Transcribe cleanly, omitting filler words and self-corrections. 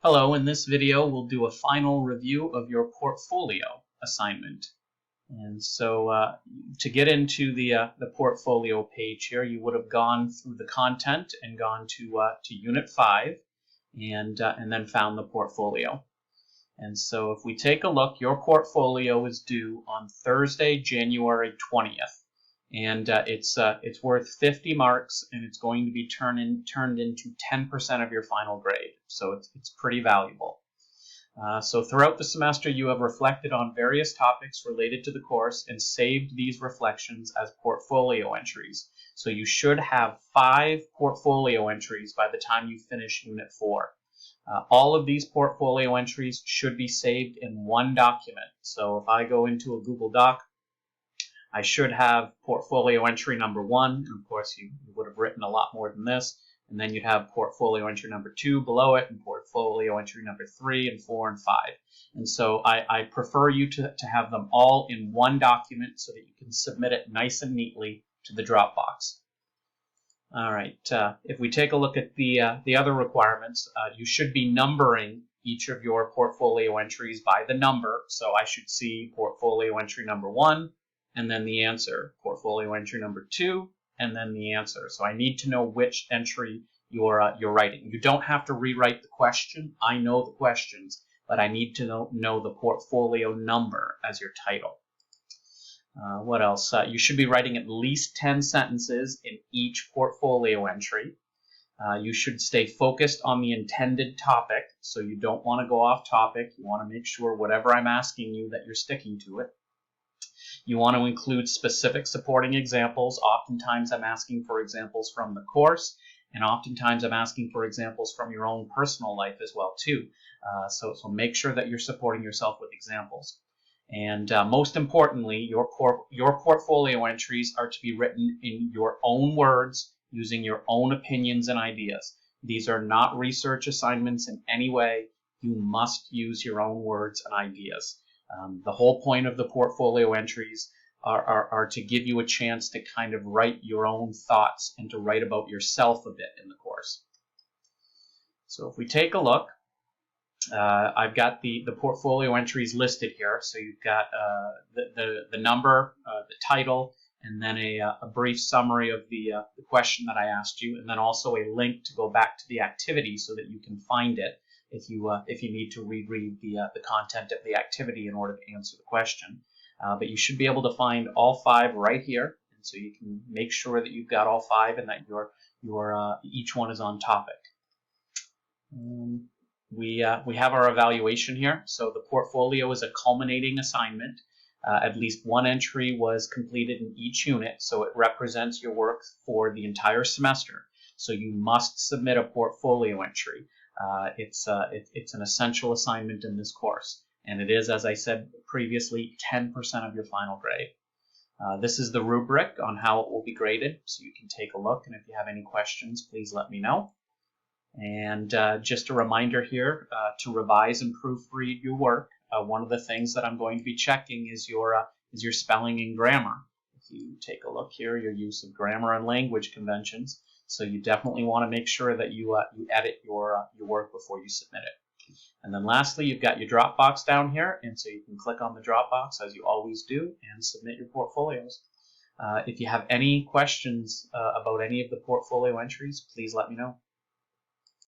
Hello, in this video we'll do a final review of your portfolio assignment. And so to get into the portfolio page here, you would have gone through the content and gone to Unit 5 and then found the portfolio. And so if we take a look, your portfolio is due on Thursday, January 20th. And it's worth 50 marks, and it's going to be turned into 10% of your final grade. So it's pretty valuable. So throughout the semester, you have reflected on various topics related to the course and saved these reflections as portfolio entries. So you should have 5 portfolio entries by the time you finish Unit 4. All of these portfolio entries should be saved in one document. So if I go into a Google Doc, I should have portfolio entry number 1, and of course you would have written a lot more than this, and then you'd have portfolio entry number 2 below it, and portfolio entry number 3 and 4 and 5. And so I prefer you to have them all in one document so that you can submit it nice and neatly to the Dropbox. All right, if we take a look at the other requirements, you should be numbering each of your portfolio entries by the number. So I should see portfolio entry number 1, and then the answer, portfolio entry number 2, and then the answer. So I need to know which entry you're writing. You don't have to rewrite the question. I know the questions, but I need to know the portfolio number as your title. What else? You should be writing at least 10 sentences in each portfolio entry. You should stay focused on the intended topic, so you don't want to go off topic. You want to make sure whatever I'm asking you that you're sticking to it. You want to include specific supporting examples. Oftentimes I'm asking for examples from the course, and oftentimes I'm asking for examples from your own personal life as well too. So make sure that you're supporting yourself with examples. And most importantly, your portfolio entries are to be written in your own words, using your own opinions and ideas. These are not research assignments in any way. You must use your own words and ideas. The whole point of the portfolio entries are to give you a chance to kind of write your own thoughts and to write about yourself a bit in the course. So if we take a look, I've got the portfolio entries listed here. So you've got the number, the title, and then a brief summary of the question that I asked you, and then also a link to go back to the activity so that you can find it if you need to reread the content of the activity in order to answer the question. But you should be able to find all 5 right here, and so you can make sure that you've got all 5 and that each one is on topic. We have our evaluation here. So the portfolio is a culminating assignment. At least one entry was completed in each unit, so it represents your work for the entire semester. So you must submit a portfolio entry. It's an essential assignment in this course, and it is, as I said previously, 10% of your final grade. This is the rubric on how it will be graded, so you can take a look, and if you have any questions, please let me know. And just a reminder here to revise and proofread your work. One of the things that I'm going to be checking is your spelling and grammar. If you take a look here, your use of grammar and language conventions. So you definitely want to make sure that you edit your work before you submit it. And then lastly, you've got your Dropbox down here, and so you can click on the Dropbox as you always do and submit your portfolios. If you have any questions about any of the portfolio entries, please let me know.